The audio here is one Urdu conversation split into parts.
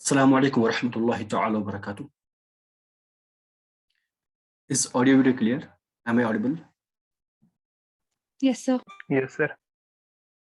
Assalamu alaikum wa rahmatullahi ta'ala wa barakatuh. Is audio video clear? Am I audible? Yes, sir. Yes, sir.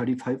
35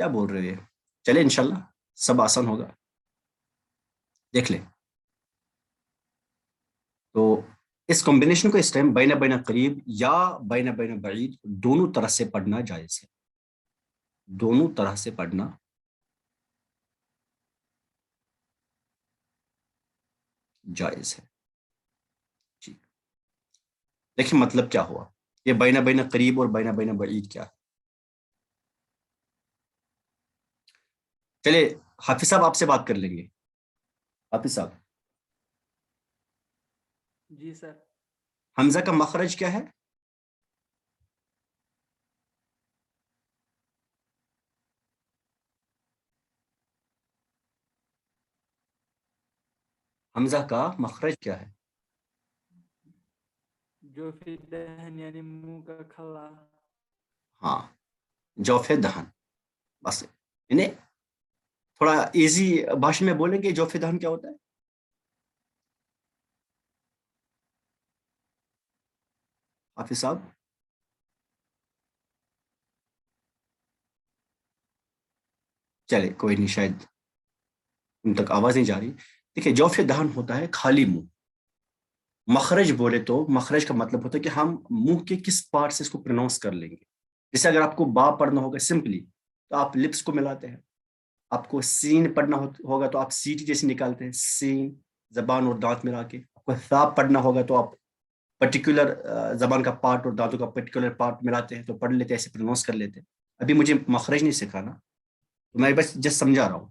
کیا بول رہے ہیں؟ چلے انشاءاللہ سب آسان ہوگا. دیکھ لیں تو اس کمبینیشن کو اس ٹائم بین بین قریب یا بین بین بعید دونوں طرح سے پڑھنا جائز ہے. دونوں طرح سے پڑھنا جائز ہے. جی دیکھیں مطلب کیا ہوا. یہ بین بین قریب اور بین بین بعید کیا ہے. چلے حافظ صاحب آپ سے بات کر لیں گے. حافظ صاحب جی سر. حمزہ کا مخرج کیا ہے؟ حمزہ کا مخرج کیا ہے؟ جو فی دہن یعنی منہ کا کھلا. ہاں جوف دہن. بس انہیں تھوڑا ایزی بھاشا میں بولیں گے جوف دہن کیا ہوتا ہے؟ حافظ صاحب چلے کوئی نہیں، شاید ان تک آواز نہیں جا رہی. دیکھیں جوف دہن ہوتا ہے خالی منہ. مخرج بولے تو مخرج کا مطلب ہوتا ہے کہ ہم منہ کے کس پارٹ سے اس کو پروناؤنس کر لیں گے. جیسے اگر آپ کو با پڑھنا ہوگا سمپلی تو آپ لپس کو ملاتے ہیں. آپ کو سین پڑھنا ہوگا تو آپ سی ٹی جیسے نکالتے ہیں، سین زبان اور دانت ملا کے. آپ کو ثا پڑھنا ہوگا تو آپ پرٹیکولر زبان کا پارٹ اور دانتوں کا پرٹیکولر پارٹ ملاتے ہیں تو پڑھ لیتے ہیں، ایسے پروناؤنس کر لیتے ہیں. ابھی مجھے مخرج نہیں سکھانا تو میں بس جسٹ سمجھا رہا ہوں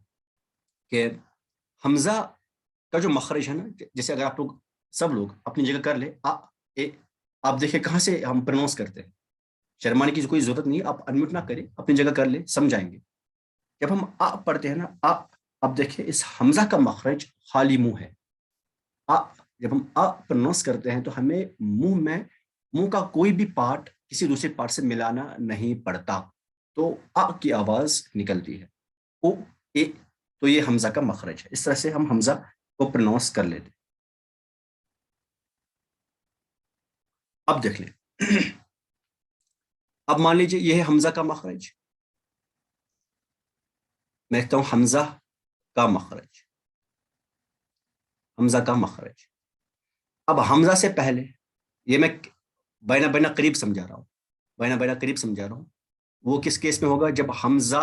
کہ حمزہ کا جو مخرج ہے نا، جیسے اگر آپ لوگ سب لوگ اپنی جگہ کر لے آپ دیکھیں کہاں سے ہم پروناؤنس کرتے ہیں. شرمانے کی کوئی ضرورت نہیں ہے، آپ انمیوٹ نہ کریں، اپنی جگہ کر لیں، سمجھائیں گے. جب ہم پڑھتے ہیں نا اب دیکھیں اس حمزہ کا مخرج خالی منہ ہے. جب ہم پروناؤنس کرتے ہیں تو ہمیں منہ کا کوئی بھی پارٹ کسی دوسرے پارٹ سے ملانا نہیں پڑتا، تو کی آواز نکلتی ہے. او اے تو یہ حمزہ کا مخرج ہے. اس طرح سے ہم حمزہ کو پروناؤنس کر لیتے. اب دیکھ لیں، اب مان لیجیے یہ ہے حمزہ کا مخرج. میں کہتا ہوں حمزہ کا مخرج، حمزہ کا مخرج. اب حمزہ سے پہلے یہ میں بین بین قریب سمجھا رہا ہوں، بین بین قریب سمجھا رہا ہوں. وہ کس کیس میں ہوگا؟ جب حمزہ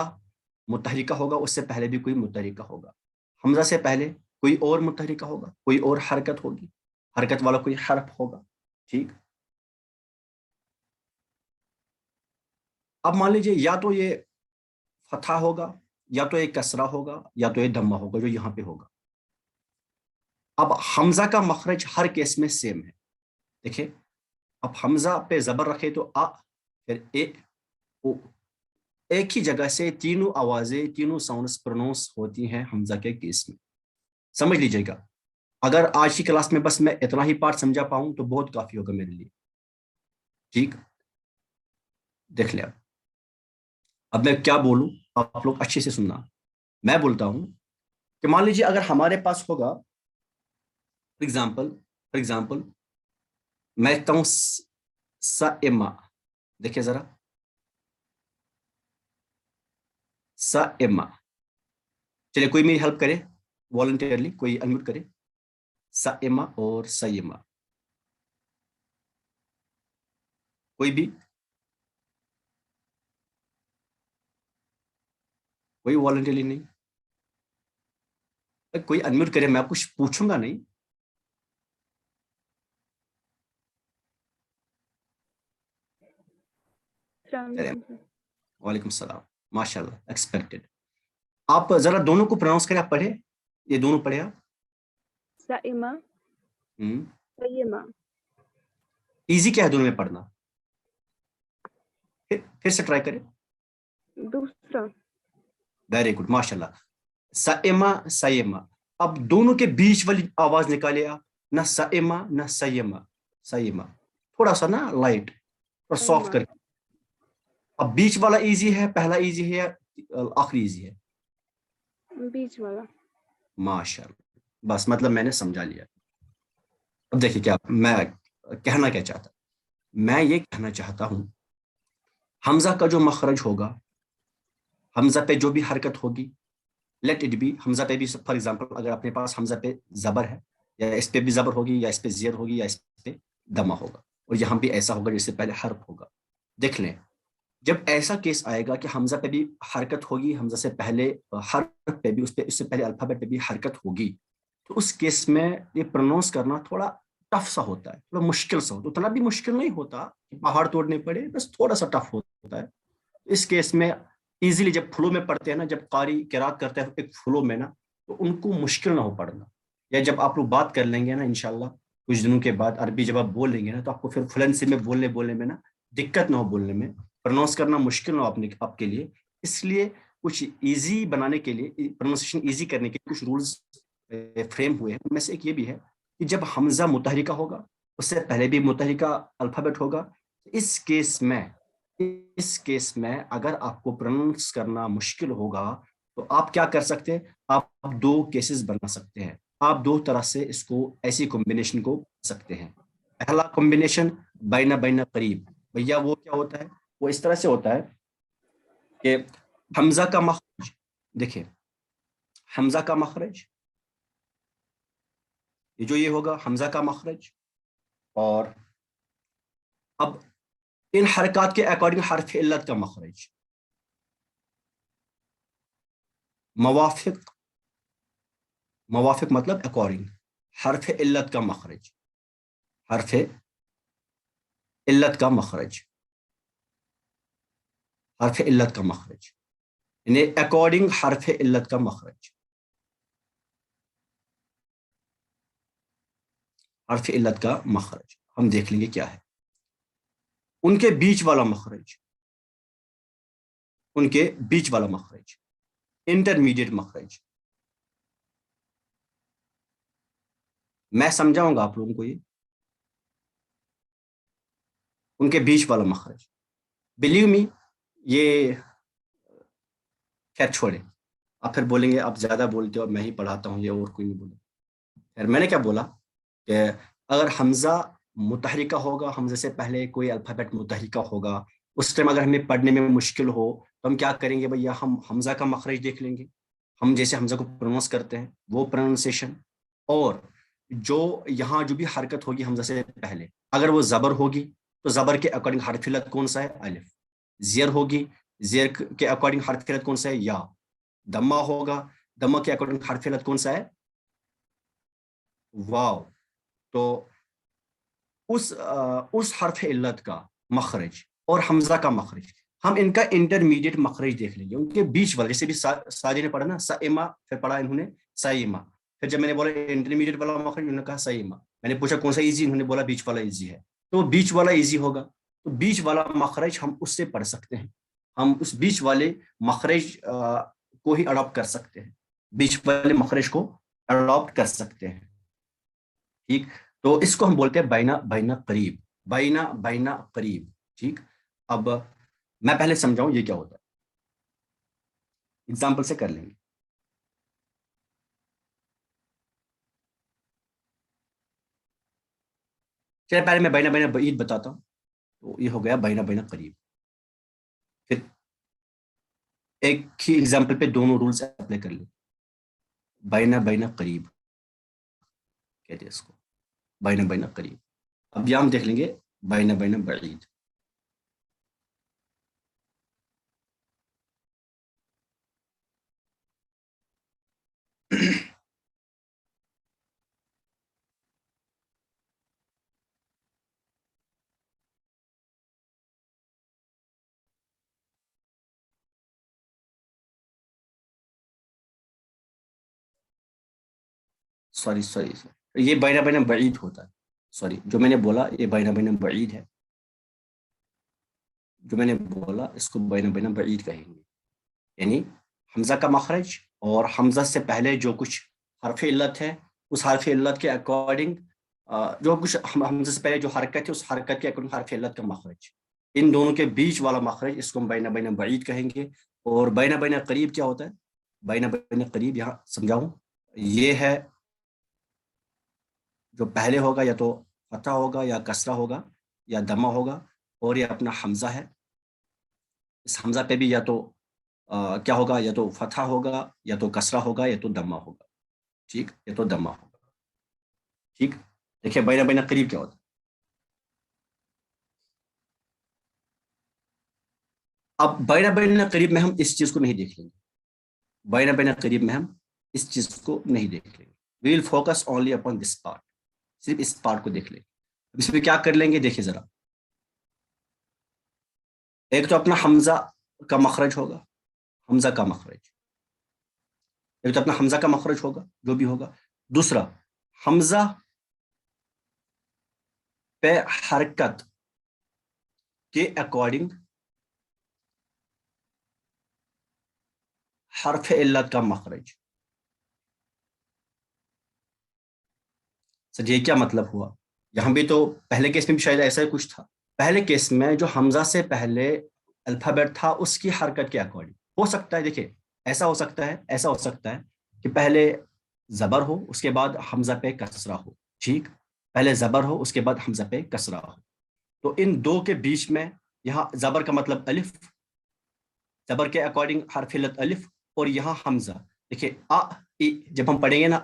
متحرکہ ہوگا، اس سے پہلے بھی کوئی متحرکہ ہوگا. حمزہ سے پہلے کوئی اور متحرکہ ہوگا، کوئی اور حرکت ہوگی، حرکت والا کوئی حرف ہوگا. ٹھیک. اب مان لیجیے یا تو یہ فتحہ ہوگا، یا تو یہ کسرہ ہوگا، یا تو یہ دمہ ہوگا جو یہاں پہ ہوگا. اب حمزہ کا مخرج ہر کیس میں سیم ہے. دیکھیں اب حمزہ پہ زبر رکھے تو پھر اے او. ایک ہی جگہ سے تینوں آوازیں، تینوں ساؤنڈز پروناؤنس ہوتی ہیں حمزہ کے کیس میں. سمجھ لیجیے گا. اگر آج کی کلاس میں بس میں اتنا ہی پارٹ سمجھا پاؤں تو بہت کافی ہوگا میرے لیے. ٹھیک. دیکھ لیں اب میں کیا بولوں، آپ لوگ اچھے سے سننا. میں بولتا ہوں کہ مان لیجیے اگر ہمارے پاس ہوگا فار ایگزامپل میں کہتا ہوں سائمہ. دیکھیں ذرا سائمہ. چلیے کوئی میری ہیلپ کرے والنٹیئرلی، کوئی انمیوٹ کرے. سائمہ اور سیمہ، کوئی بھی، کوئی والنٹیئرلی نہیں. کوئی انمیوٹ کرے، میں کچھ پوچھوں گا نہیں. وعلیکم السلام. ماشاء اللہ ایکسپیکٹڈ. آپ ذرا دونوں کو پروناؤنس کریں. آپ پڑھے، یہ دونوں پڑھے آپ. سائمہ سیمہ. ایزی کیا ہے دونوں میں پڑھنا؟ پھر سے ٹرائی کریں. دوسرا. ویری گڈ ماشاء اللہ. سائمہ سیمہ. اب دونوں کے بیچ والی آواز نکالے آپ، نہ سائمہ نہ سیمہ. سیمہ تھوڑا سا نا لائٹ اور سافٹ کر کے. اب بیچ والا ایزی ہے، پہلا ایزی ہے یا آخری ایزی ہے؟ بیچ والا. ماشاء اللہ. بس مطلب میں نے سمجھا لیا. اب دیکھیے کیا میں کہنا کیا چاہتا. میں یہ کہنا چاہتا ہوں حمزہ کا جو مخرج ہوگا، حمزہ پہ جو بھی حرکت ہوگی لیٹ اٹ بی، حمزہ پہ بھی فار ایگزامپل اگر اپنے پاس حمزہ پہ زبر ہے، یا اس پہ بھی زبر ہوگی، یا اس پہ زیر ہوگی، یا اس پہ دمہ ہوگا، اور یہاں بھی ایسا ہوگا جس سے پہلے حرف ہوگا. دیکھ لیں جب ایسا کیس آئے گا کہ حمزہ پہ بھی حرکت ہوگی، حمزہ سے پہلے حرف پہ بھی، اس سے پہلے الفابیٹ پہ بھی حرکت ہوگی، تو اس کیس میں یہ پرونونس کرنا تھوڑا ٹف سا ہوتا ہے، تھوڑا مشکل سا ہوتا ہے. اتنا بھی مشکل نہیں ہوتا کہ پہاڑ توڑنے پڑے، بس تھوڑا سا ٹف ہوتا ہے. اس کیس میں ایزیلی جب فلو میں پڑھتے ہیں نا، جب قاری قرات کرتے ہیں ایک فلو میں نا، تو ان کو مشکل نہ ہو پڑھنا. یا جب آپ لوگ بات کر لیں گے نا انشاءاللہ کچھ دنوں کے بعد عربی جب آپ بول لیں گے نا، تو آپ کو پھر فلوئنسی میں بولنے میں نا دقت نہ ہو، بولنے میں پرونونس کرنا مشکل نہ ہو آپ کے لیے. اس لیے کچھ ایزی بنانے کے لیے، پروننسیشن ایزی کرنے کے لیے کچھ رولز فریم ہوئے ہیں. ان میں سے ایک یہ بھی ہے کہ جب حمزہ متحرکہ ہوگا، اس سے پہلے بھی متحرکہ الفابیٹ ہوگا، اس کیس میں اگر آپ کو پروننس کرنا مشکل ہوگا تو آپ کیا کر سکتے ہیں؟ آپ دو کیسز بنا سکتے ہیں. آپ دو طرح سے اس کو، ایسی کمبینیشن کو سکتے ہیں. پہلا کمبینیشن بین قریب. بھیا وہ کیا ہوتا ہے؟ وہ اس طرح سے ہوتا ہے کہ حمزہ کا مخرج، دیکھیں حمزہ کا مخرج یہ ہوگا حمزہ کا مخرج، اور اب ان حرکات کے اکارڈنگ حرف علت کا مخرج. موافق مطلب اکارڈنگ، حرف علت کا مخرج، حرف علت کا مخرج، حرف علت کا مخرج، یعنی اکارڈنگ حرف علت کا مخرج، حرف علت کا مخرج ہم دیکھ لیں گے کیا ہے. ان کے بیچ والا مخرج، ان کے بیچ والا مخرج، انٹرمیڈیٹ مخرج. میں سمجھاؤں گا آپ لوگوں کو یہ، ان کے بیچ والا مخرج. بلیو می، یہ خیر چھوڑے، آپ پھر بولیں گے آپ زیادہ بولتے ہو، میں ہی پڑھاتا ہوں، یہ اور کوئی نہیں بولے. خیر میں نے کیا بولا کہ اگر حمزہ متحرکہ ہوگا، حمزے سے پہلے کوئی الفابیٹ متحرکہ ہوگا، اس ٹائم اگر ہمیں پڑھنے میں مشکل ہو تو ہم کیا کریں گے بھیا؟ ہم حمزہ کا مخرج دیکھ لیں گے، ہم جیسے حمزہ کو پروننس کرتے ہیں وہ پروننسیشن، اور جو یہاں جو بھی حرکت ہوگی حمزہ سے پہلے، اگر وہ زبر ہوگی تو زبر کے اکارڈنگ حرف علت کون سا ہے؟ الف. زیر ہوگی، زیر کے اکارڈنگ حرف علت کون سا ہے؟ یا. دمہ ہوگا، دمہ کے اکارڈنگ حرف علت کون سا ہے؟ واو. تو اس حرف علت کا مخرج اور حمزہ کا مخرج، ہم ان کا انٹرمیڈیٹ مخرج دیکھ لیں گے، ان کے بیچ والا. جیسے بھی ساجد نے پڑھا نا سائما، پھر پڑھا انہوں نے سائما، پھر جب میں نے بولا انٹرمیڈیٹ والا مخرج، انہوں نے کہا سائما. میں نے پوچھا کون سا ایزی، انہوں نے بولا بیچ والا ایزی ہے. تو بیچ والا ایزی ہوگا، تو بیچ والا مخرج ہم اس سے پڑھ سکتے ہیں، ہم اس بیچ والے مخرج کو ہی اڈاپٹ کر سکتے ہیں، بیچ والے مخرج کو اڈاپٹ کر سکتے ہیں. ٹھیک، تو اس کو ہم بولتے ہیں بین قریب، بین قریب. ٹھیک، اب میں پہلے سمجھاؤں یہ کیا ہوتا ہے، اگزامپل سے کر لیں گے. چلے پہلے میں بین بعید بتاتا ہوں. تو یہ ہو گیا بین قریب. پھر ایک ہی ایگزامپل پہ دونوں رولز اپلائی کر لیں. بین قریب کہتے ہیں اس کو، بین قریب. اب یہاں ہم دیکھ لیں گے بین بعید. سوری یہ بین بعید ہوتا ہے. سوری، جو میں نے بولا یہ بین بعید ہے، جو میں نے بولا اس کو بین بعید کہیں گے. یعنی حمزہ کا مخرج اور حمزہ سے پہلے جو کچھ حرف علت ہے، اس حرف علت کے اکارڈنگ جو کچھ حمزہ سے پہلے جو حرکت ہے، اس حرکت کے اکارڈنگ حرف علت کا مخرج، ان دونوں کے بیچ والا مخرج، اس کو ہم بین بعید کہیں گے. اور بین قریب کیا ہوتا ہے؟ بین قریب یہاں سمجھاؤں، یہ ہے جو پہلے ہوگا یا تو فتح ہوگا یا کسرہ ہوگا یا دمہ ہوگا، اور یہ اپنا حمزہ ہے. اس حمزہ پہ بھی یا تو کیا ہوگا, یا تو فتحہ ہوگا, یا تو کسرہ ہوگا, یا تو دمہ ہوگا. ٹھیک, یا تو دمہ ہوگا. ٹھیک, دیکھیں بینہ بینہ قریب کیا ہوتا ہے. اب بینہ بینہ قریب میں ہم اس چیز کو نہیں دیکھ لیں گے. بینہ بینہ قریب میں ہم اس چیز کو نہیں دیکھ لیں گے. We will focus only upon this part. صرف اس پارٹ کو دیکھ لیں گے. اس میں کیا کر لیں گے, دیکھیں ذرا. ایک تو اپنا حمزہ کا مخرج ہوگا, حمزہ کا مخرج. ایک تو اپنا حمزہ کا مخرج ہوگا جو بھی ہوگا. دوسرا, حمزہ پہ حرکت کے اکارڈنگ حرف علت کا مخرج. سر یہ کیا مطلب ہوا؟ یہاں بھی تو پہلے کیس میں بھی شاید ایسا ہی کچھ تھا. پہلے کیس میں جو حمزہ سے پہلے الفابیٹ تھا اس کی حرکت کے اکارڈنگ ہو سکتا ہے. دیکھیں ایسا ہو سکتا ہے, ایسا ہو سکتا ہے کہ پہلے زبر ہو اس کے بعد حمزہ پہ کسرہ ہو. ٹھیک, پہلے زبر ہو اس کے بعد حمزہ پہ کسرہ ہو. تو ان دو کے بیچ میں یہاں زبر کا مطلب الف, زبر کے اکارڈنگ حرف علت الف, اور یہاں حمزہ. دیکھیں جب ہم پڑھیں گے نا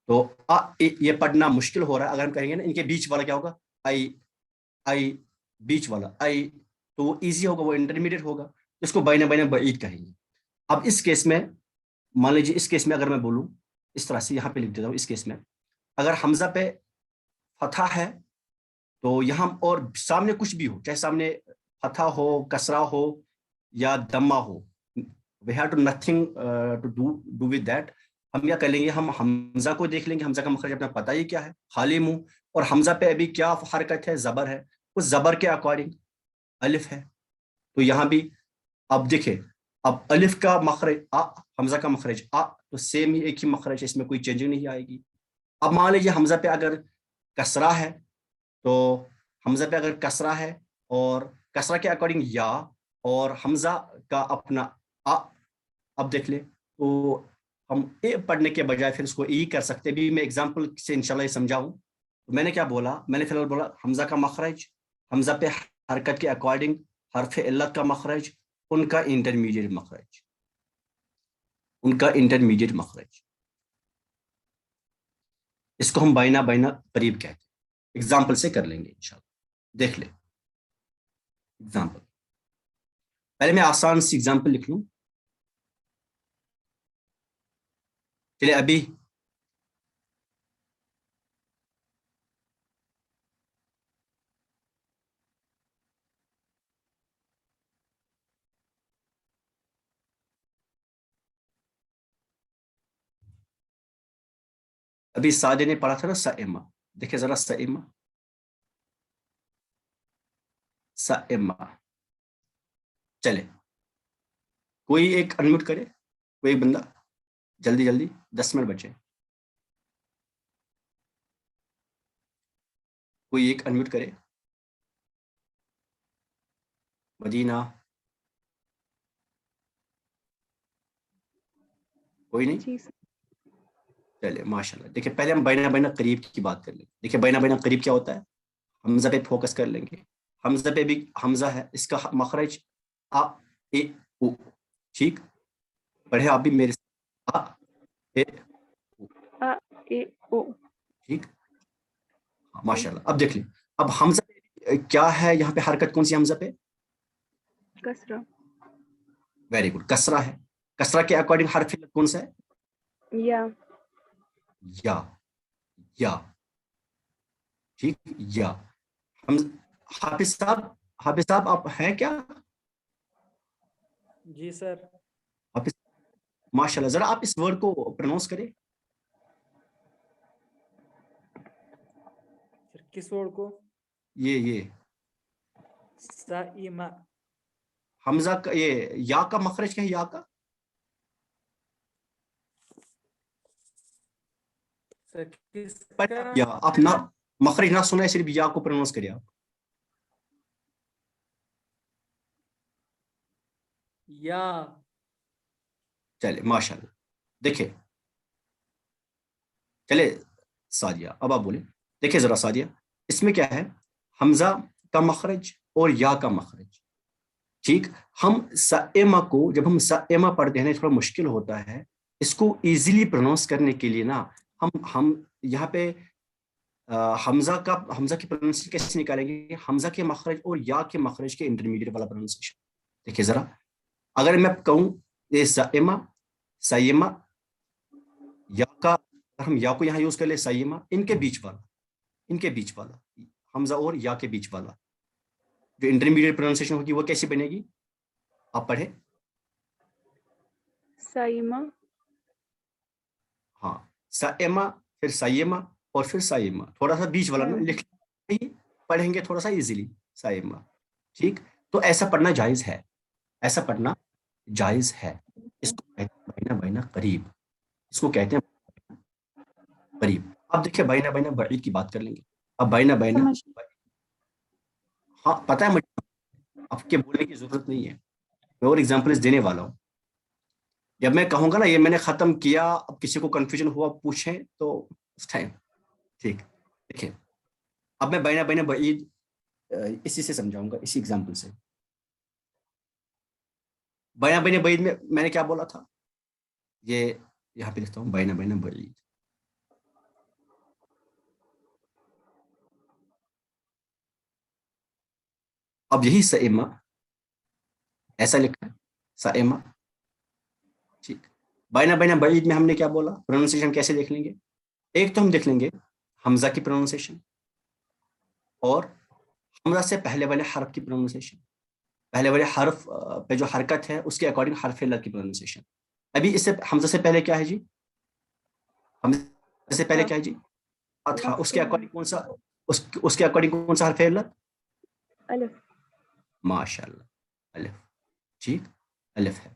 تو یہ پڑھنا مشکل ہو رہا ہے. اگر ہم کہیں گے نا ان کے بیچ والا کیا ہوگا, آئی بیچ والا آئی, تو وہ ایزی ہوگا, وہ انٹرمیڈیٹ ہوگا. اس کو بینہ بینہ بعید کہیں گے. اب اس کیس میں مان لیجیے, اس کیس میں اگر میں بولوں اس طرح سے, یہاں پہ لکھ دیتا ہوں. اس کیس میں اگر حمزہ پہ فتح ہے تو یہاں, اور سامنے کچھ بھی ہو, چاہے سامنے فتح ہو, کسرہ ہو, یا دمہ ہو, we have to nothing to do with that. ہم کیا کر لیں گے, ہم حمزہ کو دیکھ لیں گے. حمزہ کا مخرج اپنا پتہ ہی کیا ہے, خالی منہ. اور حمزہ پہ ابھی کیا حرکت ہے, زبر ہے. اس زبر کے اکارڈنگ الف ہے. تو یہاں بھی اب دیکھیں, اب الف کا مخرج حمزہ کا مخرج تو سیم ہی, ایک ہی مخرج ہے, اس میں کوئی چینجنگ نہیں آئے گی. اب مان لیجیے حمزہ پہ اگر کسرہ ہے, تو حمزہ پہ اگر کسرہ ہے اور کسرہ کے اکارڈنگ یا, اور حمزہ کا اپنا اب دیکھ لیں, تو ہم اے پڑھنے کے بجائے پھر اس کو ای کر سکتے بھی. میں ایگزامپل سے انشاءاللہ یہ سمجھاؤں. تو میں نے کیا بولا, میں نے فی الحال بولا حمزہ کا مخرج, حمزہ پہ حرکت کے اکارڈنگ حرف علت کا مخرج, ان کا انٹرمیڈیٹ مخرج, ان کا انٹرمیڈیٹ مخرج. اس کو ہم بینہ بینہ قریب کہتے ہیں. ایگزامپل سے کر لیں گے انشاءاللہ. دیکھ لیں ایگزامپل. پہلے میں آسان سی ایگزامپل لکھ لوں. چلے ابھی سعدی نے پڑھا تھا نا سائمہ. دیکھیں ذرا سائمہ, سائمہ. چلے کوئی ایک انمیوٹ کرے, کوئی ایک بندہ جلدی جلدی, 10 منٹ بچے. کوئی ایک انمیوٹ کرے. مدینہ, کوئی نہیں. جی سر. چلے ماشاءاللہ. دیکھیں پہلے ہم بینہ بینہ قریب کی بات کر لیں گے. دیکھیں بینہ بینہ قریب کیا ہوتا ہے, حمزہ پہ فوکس کر لیں گے. حمزہ پہ بھی حمزہ ہے, اس کا مخرج اے او. ٹھیک, پڑھے آپ بھی میرے اے او. ٹھیک, ماشاءاللہ. اب دیکھ لیں, اب حمزہ پہ کیا ہے, یہاں پہ حرکت کون سی حمزہ پہ, کسرہ. ویری گڈ, کسرہ ہے. کسرہ کے اکارڈنگ حرف علت کون سا ہے, یا. یا. ٹھیک, یا. حافظ صاحب آپ ہیں کیا؟ جی سر. حافظ ماشاءاللہ, ذرا آپ اس ورڈ کو پروناؤنس کریں. کس ورڈ کو؟ یہ سائمہ. حمزہ کا, یہ یا کا مخرج کیا ہے, یا کا سر کس کا؟ یا آپ نہ مخرج نہ سنائے, صرف یا کو پروناؤنس کریں آپ. یا. چلے ماشاءاللہ. دیکھیں چلے سعدیہ, اب آپ بولیں. دیکھیں ذرا سعدیہ, اس میں کیا ہے, حمزہ کا مخرج اور یا کا مخرج. ٹھیک. ہم سائمہ کو جب ہم سائمہ پڑھتے ہیں تھوڑا مشکل ہوتا ہے اس کو ایزیلی پروناؤنس کرنے کے لیے نا ہم یہاں پہ حمزہ کی پروننسیشن کیسے نکالیں گے؟ حمزہ کے مخرج اور یا کے مخرج کے انٹرمیڈیٹ والا پروننسیشن. دیکھیے ذرا اگر میں کہوں یہ سائمہ سائمہ یا کا ہم یا کو یہاں یوز کر لیں سائمہ ان کے بیچ والا حمزہ اور یا کے بیچ والا جو انٹرمیڈیٹ پروننسیشن ہوگی وہ کیسے بنے گی؟ آپ پڑھیں. سائمہ. ہاں سائمہ پھر سائمہ اور پھر سائمہ تھوڑا سا بیچ والا نا لکھ پڑھیں گے تھوڑا سا ایزیلی سائمہ. ٹھیک. تو ایسا پڑھنا جائز ہے اس کو کہتے ہیں بینہ بینہ قریب. اس کو کہتے ہیں قریب. اب دیکھیں بینہ بینہ بعید کی بات کر لیں گے. اب بینہ بینہ ہاں پتہ ہے مجھے اب کے بولنے کی ضرورت نہیں ہے میں اور ایگزامپلز دینے والا ہوں. جب میں کہوں گا نا یہ میں نے ختم کیا اب کسی کو کنفیوژن ہوا پوچھیں تو اس ٹائم ٹھیک. دیکھیں اب میں بینہ بینہ بعید اسی سے سمجھاؤں گا اسی ایگزامپل سے. بینہ بینہ بعید میں نے کیا بولا تھا؟ یہ یہاں پہ لکھتا ہوں بینہ بینہ بعید. اب یہی سائمہ ایسا لکھا ہے سائمہ. ٹھیک. بینہ بینہ بعید میں ہم نے کیا بولا؟ پروننسیشن کیسے دیکھ لیں گے؟ ایک تو ہم دیکھ لیں گے حمزہ کی پروننسیشن اور حمزہ سے پہلے والے حرف کی پروننسیشن. پہلے والے حرف پہ جو حرکت ہے اس کے اکارڈنگ حرف علت کی پروننسیشن. ابھی اس سے حمزہ سے پہلے کیا ہے جی؟ حمزہ سے پہلے کیا ہے جی؟ تھا. اس کے اکارڈنگ کون سا اس کے اکارڈنگ کون سا حرف علت؟ الف. ماشاء اللہ الف. ٹھیک الف ہے.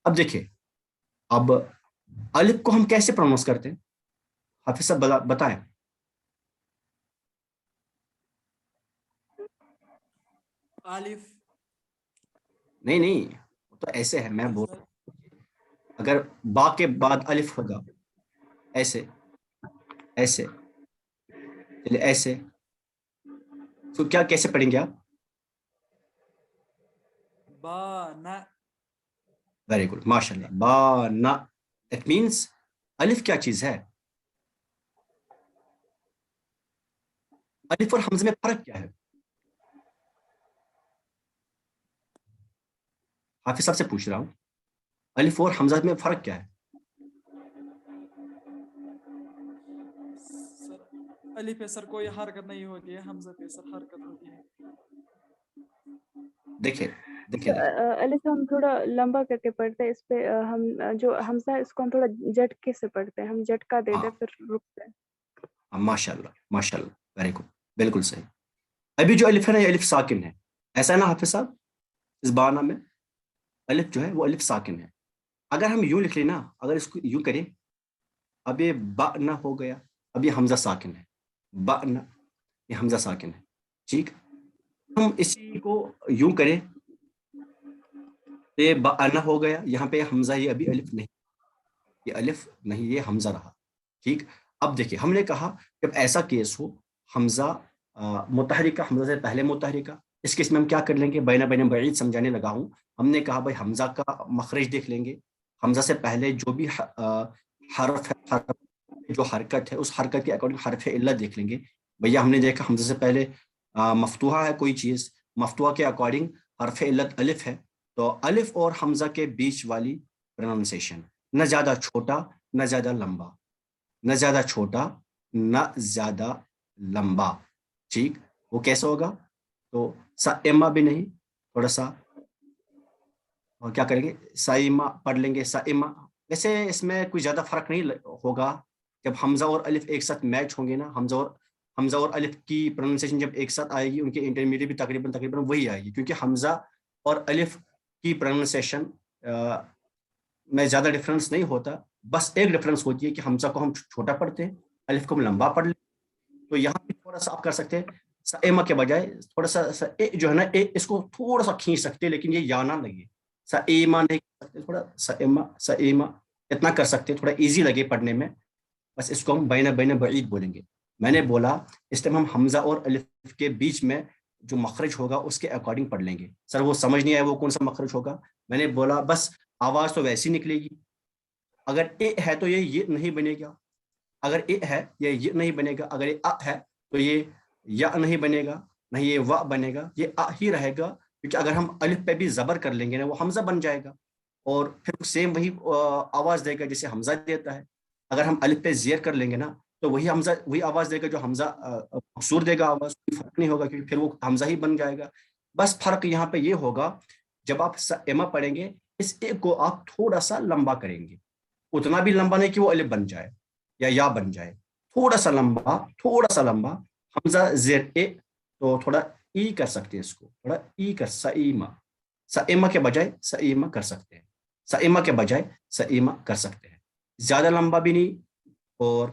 اب دیکھیے اب الف کو ہم کیسے پروننس کرتے ہیں؟ حافظ صاحب بتائیں. الف نہیں وہ تو ایسے ہے میں بول اگر با کے بعد الف ہوگا ایسے ایسے تو کیا کیسے پڑھیں گے آپ؟ با نا. ویری گڈ ماشاء اللہ. با نا اٹ مینس الف کیا چیز ہے؟ الف اور حمزہ میں فرق کیا ہے؟ حافظ صاحب سے پوچھ رہا ہوں الف اور حمزہ میں فرق کیا ہے؟ الف پہ سر کوئی حرکت نہیں ہوتی ہے حمزہ پہ سر حرکت ہوتی ہے. دیکھیں الف ہم تھوڑا لمبا کر کے پڑھتے ہیں اس پہ ہم جو حمزہ اس کو ہم تھوڑا جھٹکے سے پڑھتے ہیں ہم جھٹکا دیتے ہیں پھر رکتے ہیں. ماشاء اللہ ویری گڈ بالکل صحیح. ابھی جو الف ہے نا یہ الف ساکن ہے ایسا ہے نا حافظ صاحب؟ اس بانا میں الف جو ہے وہ الف ساکن ہے. اگر ہم یوں لکھ لیں نا اگر اس کو یوں کریں اب یہ با نہ ہو گیا اب یہ حمزہ ساکن ہے با نہ یہ حمزہ ساکن ہے. ٹھیک. ہم اسی کو یوں کریں یہ با نہ ہو گیا یہاں پہ حمزہ یہ ابھی الف نہیں یہ الف نہیں یہ حمزہ رہا. ٹھیک. اب دیکھیں ہم نے کہا جب ایسا کیس ہو حمزہ متحرکہ حمزہ سے پہلے متحرکہ اس کیس میں ہم کیا کر لیں گے؟ بینہ بینہ بعید سمجھانے لگا ہوں. ہم نے کہا بھائی حمزہ کا مخرج دیکھ لیں گے. حمزہ سے پہلے جو بھی حرف ہے جو حرکت ہے اس حرکت کے اکارڈنگ حرف علت دیکھ لیں گے. بھیا ہم نے دیکھا حمزہ سے پہلے مفتوحہ ہے کوئی چیز مفتوحہ کے اکارڈنگ حرف علت الف ہے تو الف اور حمزہ کے بیچ والی پروننسیشن نہ زیادہ چھوٹا نہ زیادہ لمبا نہ زیادہ چھوٹا نہ زیادہ لمبا. ٹھیک. وہ کیسا ہوگا؟ تو سائمہ بھی نہیں تھوڑا سا اور کیا کریں گے سائمہ پڑھ لیں گے سائمہ. ویسے اس میں کوئی زیادہ فرق نہیں ہوگا جب حمزہ اور الف ایک ساتھ میچ ہوں گے نا حمزہ اور الف کی پروننسیشن جب ایک ساتھ آئے گی ان کے انٹرمیڈیٹ بھی تقریباً وہی آئے گی کیونکہ حمزہ اور الف کی پروننسیشن میں زیادہ ڈفرنس نہیں ہوتا. بس ایک ڈفرنس ہوتی ہے کہ حمزہ کو ہم چھوٹا پڑھتے ہیں الف کو ہم لمبا پڑھ لیں. تو یہاں پہ تھوڑا سا آپ کر سکتے ہیں سائمہ کے بجائے تھوڑا سا جو ہے نا اس کو تھوڑا سا کھینچ سکتے لیکن یہ یا نہ لگے سائمہ نہیں کر سکتے تھوڑا سائمہ اتنا کر سکتے تھوڑا ایزی لگے پڑھنے میں. بس اس کو ہم بینہ بینہ بعید بولیں گے. میں نے بولا اس ٹائم ہم حمزہ اور الف کے بیچ میں جو مخرج ہوگا اس کے اکارڈنگ پڑھ لیں گے. سر وہ سمجھ نہیں آیا وہ کون سا مخرج ہوگا. میں نے بولا بس آواز تو ویسی نکلے گی. اگر اے ہے تو یہ نہیں بنے گا, اگر اے ہے یہ نہیں بنے گا, اگر یہ ہے تو یہ یا نہیں بنے گا, نہ یہ وا بنے گا, یہ ہی رہے گا, کیونکہ اگر ہم الف پہ بھی زبر کر لیں گے نا وہ حمزہ بن جائے گا, اور پھر سیم وہی آواز دے گا جسے حمزہ دیتا ہے. اگر ہم الف پہ زیر کر لیں گے نا تو وہی آواز دے گا جو حمزہ مقصور دے گا آواز, کوئی فرق نہیں ہوگا کیونکہ پھر وہ حمزہ ہی بن جائے گا. بس فرق یہاں پہ یہ ہوگا جب آپ سئمہ پڑھیں گے اس ایک کو آپ تھوڑا سا لمبا کریں گے, اتنا بھی لمبا نہیں کہ وہ الف بن جائے یا بن جائے, تھوڑا سا لمبا. حمزہ زیر اے تو تھوڑا ای کر سکتے ہیں, اس کو تھوڑا ای کر سئمہ کے بجائے سئمہ کر سکتے ہیں, سئمہ کے بجائے سئمہ کر سکتے ہیں. زیادہ لمبا بھی نہیں, اور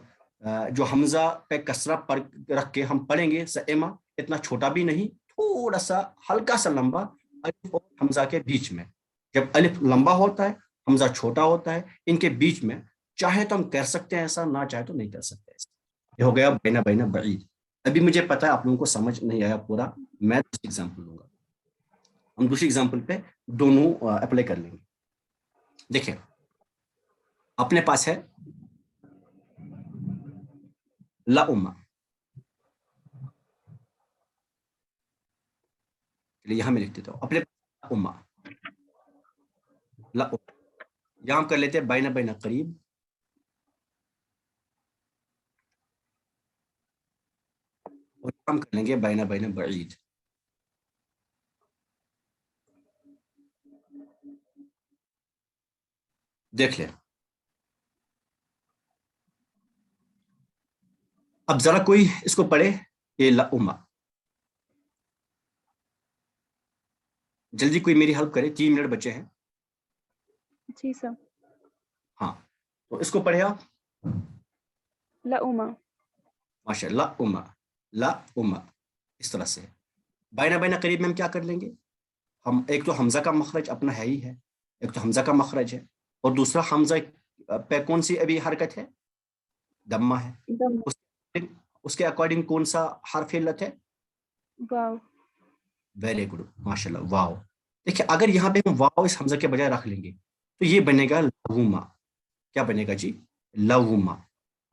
جو حمزہ پہ کسرہ پر رکھ کے ہم پڑھیں گے سئمہ اتنا چھوٹا بھی نہیں, تھوڑا سا ہلکا سا لمبا الف اور حمزہ کے بیچ میں. جب الف لمبا ہوتا ہے حمزہ چھوٹا ہوتا ہے, ان کے بیچ میں چاہے تو ہم کر سکتے ہیں ایسا, نہ چاہے تو نہیں کر سکتے ایسا. یہ ہو گیا بین بعید. ابھی مجھے پتا ہے آپ لوگوں کو سمجھ نہیں آیا پورا, میں دوسری ایگزامپل لوں گا, ہم دوسری ایگزامپل پہ دونوں اپلائی کر لیں گے. دیکھیں اپنے پاس ہے لا امہ, یہاں میں لکھ دیتا ہوں اپنے پاس امہ, لا امہ. یہاں ہم کر لیتے ہیں بین قریب, اور ہم کر لیں گے بین بعید. دیکھ لیں اب ذرا کوئی اس کو پڑھے, یہ لا امہ, جلدی کوئی میری ہیلپ کرے, 3 منٹ بچے ہیں. جی سر. ہاں تو اس کو پڑھے آپ, لا امہ. ماشاء اللہ, لا امہ اس طرح سے. بین قریب میں ہم کیا کر لیں گے, ہم ایک تو حمزہ کا مخرج اپنا ہے ہی ہے, ایک تو حمزہ کا مخرج ہے, اور دوسرا حمزہ پہ کون سی ابھی حرکت ہے, دمہ ہے. اس کے اکارڈنگ کون سا حرف علت ہے, واو. ویری گڈ ماشاء اللہ, واو. دیکھیں اگر یہاں پہ ہم واو اس حمزہ کے بجائے رکھ لیں گے تو یہ بنے گا لغوما. کیا بنے گا جی, لغوما.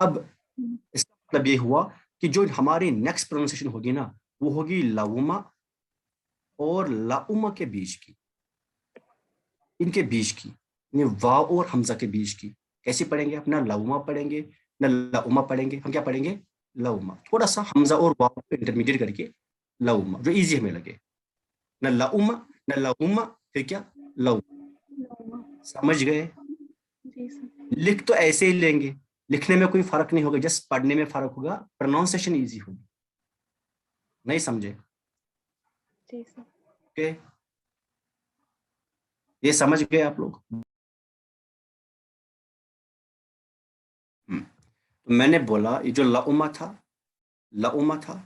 اب اس کا مطلب یہ ہوا کہ جو ہماری نیکسٹ پروننسیشن ہوگی نا وہ ہوگی لغوما اور لاؤما کے بیچ کی, ان کے بیچ کی, واو اور حمزہ کے بیچ کی. کیسے پڑھیں گے, اپنا لغوما پڑھیں گے نہ لاؤما پڑھیں گے, ہم کیا پڑھیں گے لغوما, تھوڑا سا حمزہ اور واو کو انٹرمیڈیٹ کر کے لغوما, جو ایزی ہمیں لگے, نہ لاؤما نہ لغوما, پھر کیا لغوما. سمجھ گئے؟ جی سر. لکھ تو ایسے ہی لیں گے, لکھنے میں کوئی فرق نہیں ہوگا, جس پڑھنے میں فرق ہوگا, پروننسیشن ایزی ہوگی. نہیں سمجھے؟ جی سر. اوکے, یہ سمجھ گئے آپ لوگ؟ تو میں نے بولا یہ جو لاؤما تھا,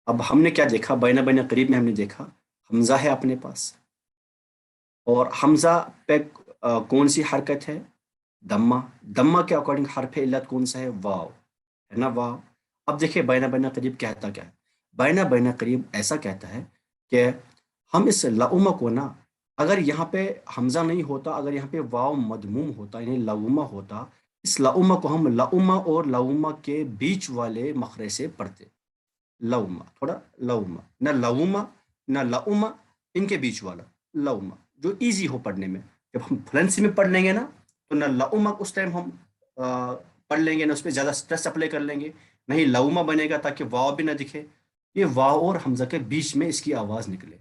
اب ہم نے کیا دیکھا, بین قریب میں ہم نے دیکھا حمزہ ہے اپنے پاس, اور حمزہ پہ کون سی حرکت ہے, دمہ کے اکارڈنگ حرف علت کون سا ہے, واو ہے نا, واو. اب دیکھیں بین قریب کہتا کیا ہے, بین قریب ایسا کہتا ہے کہ ہم اس لاؤما کو نا, اگر یہاں پہ حمزہ نہیں ہوتا, اگر یہاں پہ واو مدموم ہوتا یعنی لاؤما ہوتا, اس لاؤما کو ہم لاؤما اور لاؤما کے بیچ والے مخرج سے پڑھتے. لاؤما, تھوڑا لاؤما, نہ لاؤما نہ لاؤما, ان کے بیچ والا لاؤما, جو ایزی ہو پڑھنے میں. جب ہم فلنسی میں پڑھ لیں گے نا تو نہ لاؤما اس ٹائم ہم پڑھ لیں گے, نہ اس پہ زیادہ سٹریس اپلائی کر لیں گے, نہیں لاؤما بنے گا تاکہ واو بھی نہ دکھے. یہ واو اور حمزہ کے بیچ میں اس کی آواز نکلے,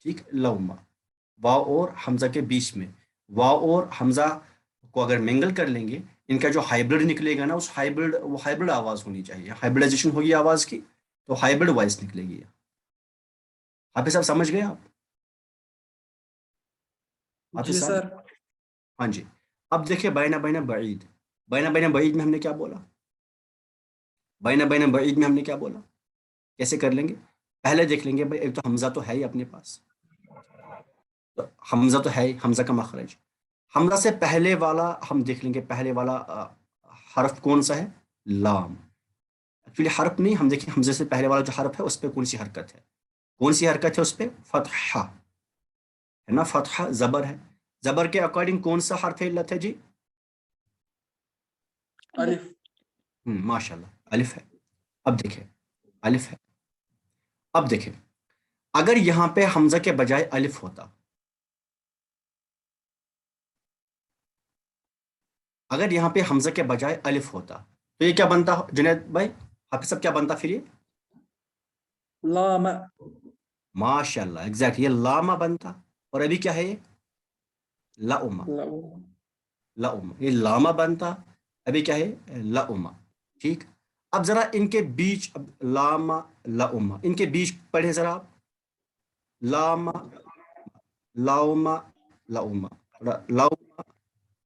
ٹھیک, لاؤما, واو اور حمزہ کے بیچ میں. واو اور حمزہ کو اگر منگل کر لیں گے, ان کا جو ہائبرڈ نکلے گا نا, اس ہائبرڈ آواز ہونی چاہیے, ہائبرڈائزیشن ہوگی آواز کی تو ہائبرڈ وائس نکلے گی. حافظ صاحب سمجھ گئے آپ؟ جی سر. ہاں جی. اب دیکھیں بین بعید میں ہم نے کیا بولا, بین بعید میں ہم نے کیا بولا, کیسے کر لیں گے, پہلے دیکھ لیں گے بھائی, ایک تو حمزہ تو ہے ہی اپنے پاس, حمزہ تو ہے ہی, حمزہ کا مخرج. حمزہ سے پہلے والا ہم دیکھ لیں گے, پہلے والا حرف کون سا ہے, لام. ایکچولی حرف نہیں, ہم دیکھیں حمزے سے پہلے والا جو حرف ہے اس پہ کون سی حرکت ہے, کون سی حرکت ہے اس پہ؟ فتحہ ہے نا، فتحہ زبر ہے. زبر کے اکارڈنگ کون سا حرف علت ہے جی؟ الف. ماشاء اللہ الف ہے. اب دیکھیں الف ہے. اب دیکھیں اگر یہاں پہ حمزہ کے بجائے الف ہوتا، اگر یہاں پہ حمزہ کے بجائے الف ہوتا تو یہ کیا بنتا جنید بھائی، حافظ صاحب کیا بنتا پھر یہ؟ لام. ماشاء اللہ ایگزیکٹ، یہ لاما بنتا. اور ابھی کیا ہے یہ؟ لاما. لام. لاما، یہ لاما بنتا، ابھی کیا ہے؟ لاما. ٹھیک. اب ذرا ان کے بیچ، اب لاما لاما، ان کے بیچ پڑھیں ذرا آپ. لاما لاما لاما، تھوڑا لاما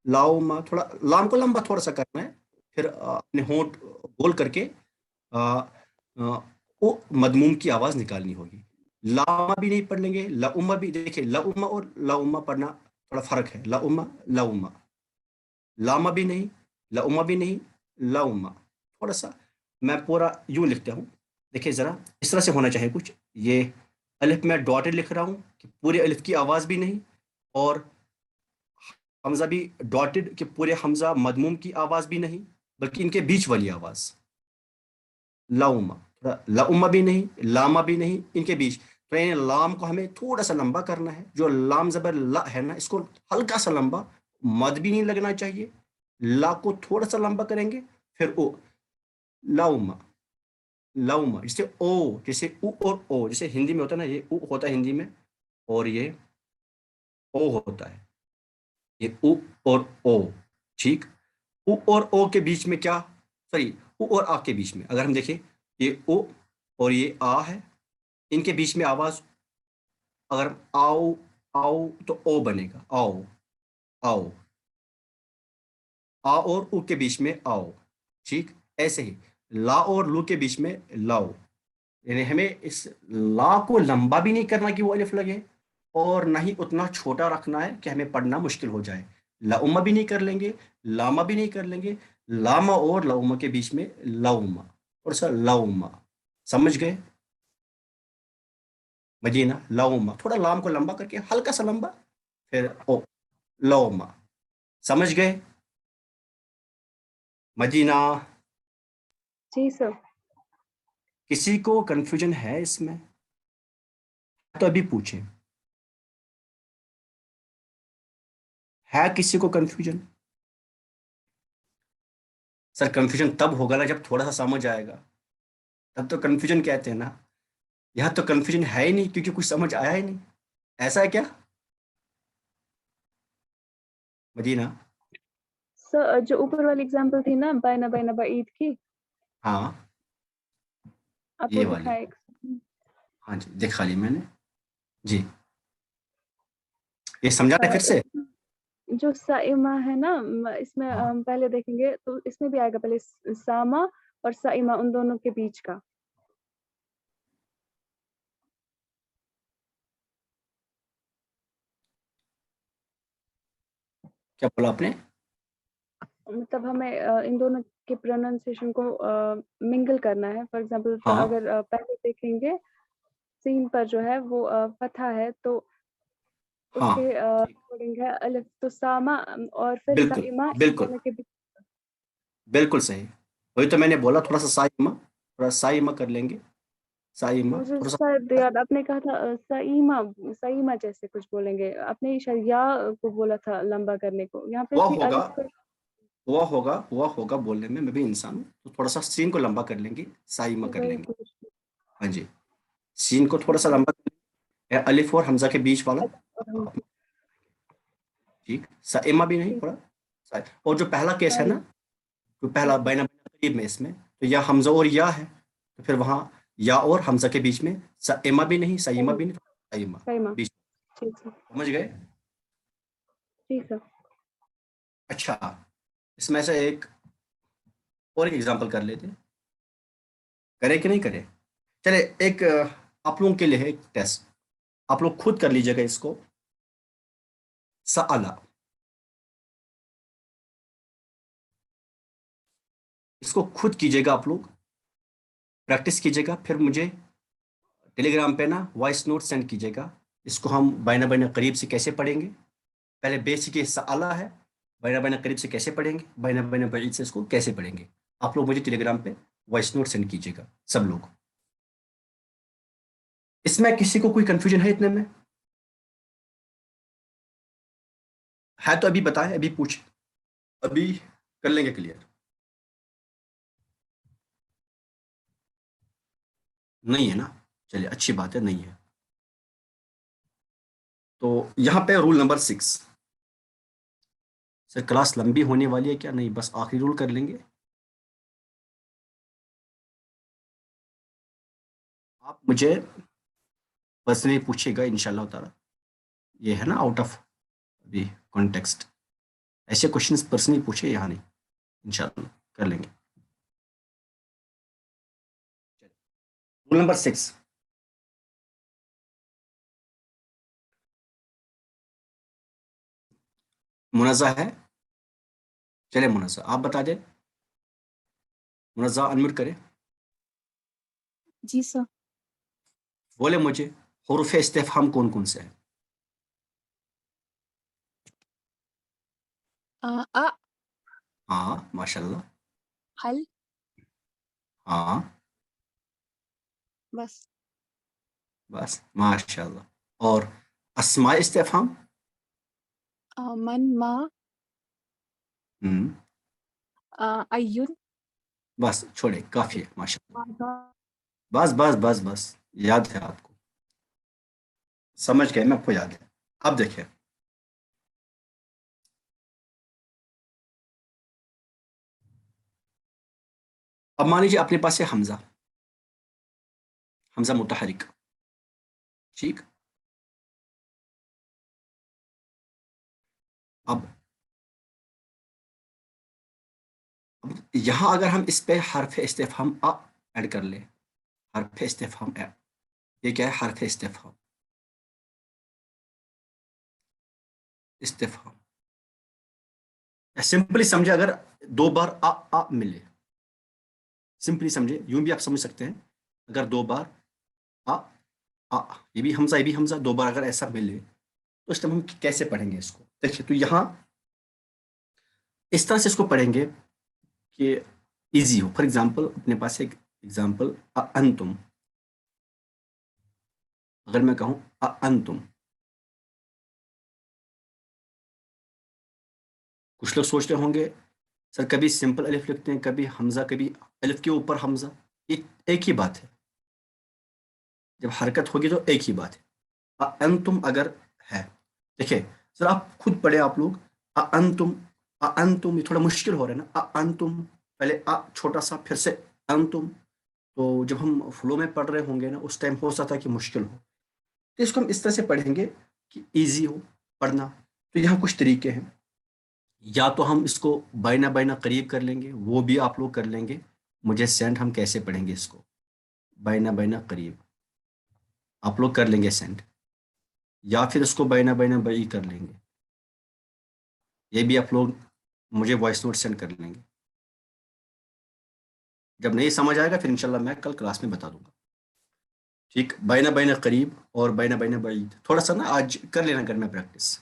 لاما، تھوڑا لام کو لمبا تھوڑا سا کرنا ہے، پھر اپنے ہونٹ بول کر کے او مدموم کی آواز نکالنی ہوگی. لاما بھی نہیں پڑھ لیں گے، لاما بھی. دیکھیں لاما اور لاما پڑھنا تھوڑا فرق ہے. لاما لاما، لاما بھی نہیں، لاما بھی نہیں، لاما. تھوڑا سا میں پورا یوں لکھتا ہوں، دیکھیں ذرا اس طرح سے ہونا چاہیے کچھ. یہ الف میں ڈاٹڈ لکھ رہا ہوں کہ پورے الف کی آواز بھی نہیں، اور حمزہ بھی ڈاٹڈ کہ پورے حمزہ مدموم کی آواز بھی نہیں، بلکہ ان کے بیچ والی آواز. لاما، لاما بھی نہیں، لاما بھی نہیں، ان کے بیچ. تو یعنی لام کو ہمیں تھوڑا سا لمبا کرنا ہے. جو لام زبر لا ہے نا، اس کو ہلکا سا لمبا، مد بھی نہیں لگنا چاہیے. لا کو تھوڑا سا لمبا کریں گے، پھر او. لاما لاما، جیسے او، جیسے او اور او، جیسے ہندی میں ہوتا ہے نا، یہ او ہوتا ہے ہندی میں، اور یہ او ہوتا ہے. یہ او اور او. ٹھیک. او اور او کے بیچ میں کیا، سوری او اور آ کے بیچ میں اگر ہم دیکھیں، یہ او اور یہ آ ہے، ان کے بیچ میں آواز اگر آؤ آؤ تو او بنے گا. آؤ آؤ، آ اور او کے بیچ میں آؤ. ٹھیک. ایسے ہی لا اور لو کے بیچ میں لاؤ. یعنی ہمیں اس لا کو لمبا بھی نہیں کرنا کہ وہ الف لگے، اور نہ ہی اتنا چھوٹا رکھنا ہے کہ ہمیں پڑھنا مشکل ہو جائے. لاما بھی نہیں کر لیں گے، لاما بھی نہیں کر لیں گے. لاما اور لاما کے بیچ میں لاؤما، اور سا لاؤما. سمجھ گئے؟ مجینہ لاؤما، تھوڑا لام کو لمبا کر کے ہلکا سا لمبا، پھر او لاؤما. سمجھ گئے؟ مجینہ جی سر. کسی کو کنفیوژن ہے اس میں تو ابھی پوچھیں. ہے کسی کو کنفیوژن؟ سر کنفیوژن تب ہوگا نا جب تھوڑا سا سمجھ آئے گا، تب تو کنفیوژن کہتے ہیں نا. یہاں تو کنفیوژن ہے ہی نہیں کیونکہ کچھ سمجھ آیا ہی نہیں. ایسا ہے کیا مدینہ؟ سر جو اوپر والی اگزامپل تھی نا، بینا بینا بعید کی، ہاں آپ یہ وہ والی، دکھائے. ہاں جی دکھا لی میں نے جی. یہ سمجھا رہے پھر سے؟ جو سائمہ ہے نا، اس میں ہاں ہم پہلے دیکھیں گے تو اس میں بھی آئے گا پہلے ساما اور سائمہ، ان دونوں کے بیچ کا. کیا بولا آپ نے؟ مطلب ہمیں ان دونوں کے پروننسیشن کو منگل کرنا ہے. فار ایگزامپل ہاں اگر پہلے دیکھیں گے سین پر جو ہے وہ فتح ہے، تو اس ہاں کے ٹھیک. اکارڈنگ ہے الف. تو ساما اور پھر بالکل سائمہ، ان بالکل دونوں کے بیچ. بالکل صحیح. وہی تو میں نے بولا، تھوڑا سا سائمہ، تھوڑا سائمہ کر لیں گے. سائمہ مجھے تھوڑا شاید سا. یاد، آپ نے کہا تھا سائمہ، سائمہ جیسے کچھ بولیں گے. آپ نے شاید یا کو بولا تھا لمبا کرنے کو، یہاں پہ ہوا بھی ہوگا الف. ہوا ہوگا بولنے میں بھی انسان ہوں، تو تھوڑا سا سین کو لمبا کر لیں گے، سائمہ کر لیں وہی گے. کچھ. ہاں جی، سین کو تھوڑا سا لمبا کر لیں گے، الف اور حمزہ کے بیچ والا. ٹھیک. سائمہ بھی نہیں، تھوڑا اور جو پہلا کیس ہے نا، جو پہلا بین قریب میں، اس میں تو یا حمزہ اور یا ہے، تو پھر وہاں یا اور حمزہ کے بیچ میں سائمہ بھی نہیں، سائمہ بھی نہیں، سائمہ سائمہ. بیچ. ٹھیک ہے. سمجھ گئے؟ ٹھیک ہے. اچھا، اس میں سے ایک اور ایک ایگزامپل کر لیتے، کرے کہ نہیں کرے؟ چلے ایک آپ لوگوں کے لیے ہے ایک ٹیسٹ، آپ لوگ خود کر لیجیے گا اس کو. سألا، اس کو خود کیجیے گا، آپ لوگ پریکٹس کیجیے گا، پھر مجھے ٹیلی گرام پہ نا وائس نوٹ سینڈ کیجیے گا. اس کو ہم بینہ بینہ قریب سے کیسے پڑھیں گے, پہلے بیسک حصہ اعلیٰ ہے, بینہ بینہ قریب سے کیسے پڑھیں گے, بینہ بینہ بعید سے اس کو کیسے پڑھیں گے. آپ لوگ مجھے ٹیلی گرام پہ وائس نوٹ سینڈ کیجیے گا سب لوگ. اس میں کسی کو کوئی کنفیوژن ہے اتنے میں؟ ہے تو ابھی بتائیں, ابھی پوچھ, ابھی کر لیں گے کلیئر. نہیں ہے نا, چلیے اچھی بات ہے, نہیں ہے. تو یہاں پہ رول نمبر 6. سر کلاس لمبی ہونے والی ہے کیا؟ نہیں, بس آخری رول کر لیں گے. آپ مجھے پرسنلی پوچھیے گا انشاءاللہ تعالی. یہ ہے نا آؤٹ آف ابھی کانٹیکسٹ, ایسے کوشچنس پرسنلی پوچھے, یہاں نہیں. انشاءاللہ کر لیں گے. Roll number 6. منازع ہے؟ چلے منازع آپ بتا دیں. منازع انمیوٹ کرے. جی سر. بولے مجھے حروف استفہام کون کون سے ہیں؟ ہاں ماشاءاللہ. حل. ہاں بس. بس ماشاءاللہ. اور اسماء استفہام؟ من ما ہم ایون. بس چھوڑے, کافی ہے ماشاءاللہ. بس بس بس بس یاد ہے آپ کو, سمجھ گئے, میں آپ کو یاد ہے. اب دیکھیں, اب مان لیجیے اپنے پاس ہے حمزہ, حمزہ متحرک, ٹھیک. اب یہاں اگر ہم اس پہ حرف استفہام ایڈ کر لیں, حرف استفہام ایڈ, یہ کیا ہے؟ حرف استفہام, استفہام. سمپلی سمجھے, اگر 2 بار آ ملے, سمپلی سمجھے, یوں بھی آپ سمجھ سکتے ہیں. اگر 2 بار یہ بھی حمزہ, یہ بھی حمزہ, 2 بار اگر ایسا ملے تو اس ٹائم ہم کیسے پڑھیں گے اس کو؟ دیکھیے, تو یہاں اس طرح سے اس کو پڑھیں گے کہ ایزی ہو. فار ایگزامپل اپنے پاس ایک ایگزامپل, انتم. اگر میں کہوں انتم, کچھ لوگ سوچتے ہوں گے سر کبھی سمپل الف لکھتے ہیں, کبھی حمزہ, کبھی الف کے اوپر حمزہ, یہ ایک ہی بات ہے. جب حرکت ہوگی تو ایک ہی بات ہے. انتم اگر ہے, دیکھیں سر آپ خود پڑھیں, آپ لوگ انتم, انتم, یہ تھوڑا مشکل ہو رہا ہے نا. انتم, پہلے چھوٹا سا, پھر سے انتم. تو جب ہم فلو میں پڑھ رہے ہوں گے نا, اس ٹائم ہو سکتا ہے کہ مشکل ہو, تو اس کو ہم اس طرح سے پڑھیں گے کہ ایزی ہو پڑھنا. تو یہاں کچھ طریقے ہیں. یا تو ہم اس کو بینہ بینہ قریب کر لیں گے, وہ بھی آپ لوگ کر لیں گے. مجھے سینڈ ہم کیسے پڑھیں گے اس کو, بینہ بینہ قریب آپ لوگ کر لیں گے سینڈ, یا پھر اس کو بینہ بینہ بعید کر لیں گے. یہ بھی آپ لوگ مجھے وائس نوٹ سینڈ کر لیں گے. جب نہیں سمجھ آئے گا پھر انشاءاللہ میں کل کلاس میں بتا دوں گا. ٹھیک, بینہ بینہ قریب اور بینہ بینہ بعید تھوڑا سا نا آج کر لینا گھر میں پریکٹس.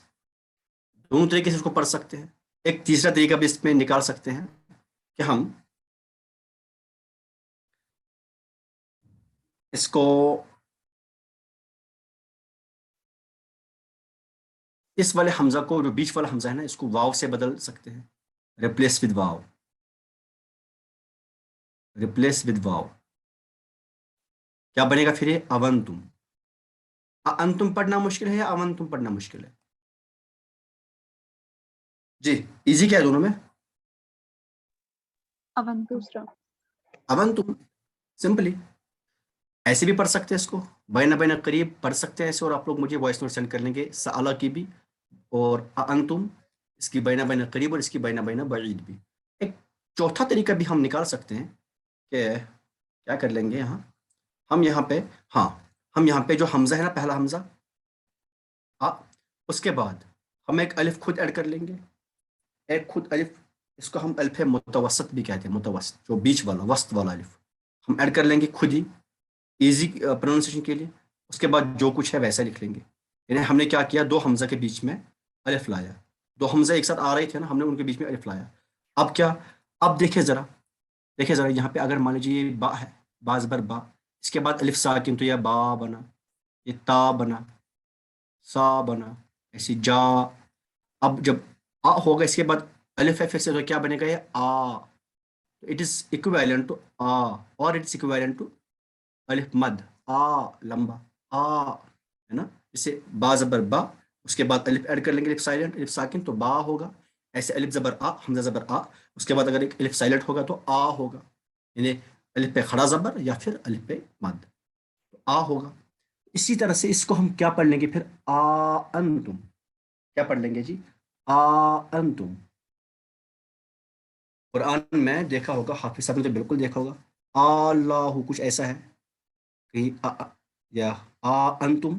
دونوں طریقے سے اس کو پڑھ سکتے ہیں. ایک تیسرا طریقہ بھی اس میں نکال سکتے ہیں کہ ہم اس کو اس والے حمزہ کو, جو بیچ والا حمزہ ہے نا, اس کو واو سے بدل سکتے ہیں. ریپلیس ود واو, ریپلیس ود واو. کیا بنے گا پھر یہ؟ اونتم. انتم پڑھنا مشکل ہے یا اونتم پڑھنا مشکل ہے؟ جی ایزی کیا ہے دونوں میں؟ دوسرا. اونتم سمپلی ایسے بھی پڑھ سکتے ہیں, اس کو بینہ بینہ قریب پڑھ سکتے ہیں ایسے, اور آپ لوگ مجھے وائس نوٹ سینڈ کر لیں گے سالہ کی بھی, اور انتم اس کی بینہ بینہ قریب اور اس کی بینہ بینہ بعید بھی. ایک چوتھا طریقہ بھی ہم نکال سکتے ہیں کہ کیا کر لیں گے یہاں ہم, یہاں پہ ہم یہاں پہ جو حمزہ ہے نا, پہلا حمزہ, اس کے بعد ہم ایک الف خود ایڈ کر لیں گے, ایک خود الف, اس کو ہم الف متوسط بھی کہتے ہیں, متوسط جو بیچ والا وسط والا الف ہم ایڈ کر لیں گے خود ہی. ایزی پروننسیشن کے لیے. اس کے بعد جو کچھ ہے ویسا لکھ لیں گے. یعنی ہم نے کیا کیا, 2 حمزہ کے بیچ میں الف لایا. 2 حمزہ ایک ساتھ آ رہے تھے نا, ہم نے ان کے بیچ میں الف لایا. اب کیا, اب دیکھیں ذرا یہاں پہ اگر مان لیجیے یہ با ہے, با زبر با, اس کے بعد الف ساکن تو یہ با بنا, یہ تا بنا, سا بنا, ایسی جا. اب جب آ ہوگا اس کے بعد الف ہے پھر سے, تو کیا بنے گا یہ آ. اٹ از اکویلنٹ ٹو آ, اور اٹ از اکویلنٹ ٹو الف مد, آ لمبا آ, ہے نا. جسے با زبر با, اس کے بعد الف ایڈ کر لیں گے, الف سائلنٹ الف ساکن تو با ہوگا. ایسے الف زبر آ, حمزہ زبر آ, اس کے بعد اگر ایک الف سائلنٹ ہوگا تو آ ہوگا, یعنی الف پہ کھڑا زبر یا پھر الف پہ مد, تو آ ہوگا. اسی طرح سے اس کو ہم کیا پڑھ لیں گے پھر, آ انتم. کیا پڑھ لیں گے جی, آ انتم. قرآن میں دیکھا ہوگا, حافظ صاحب نے تو بالکل دیکھا ہوگا, اللہ کچھ ایسا ہے کہیں یا آ انتم,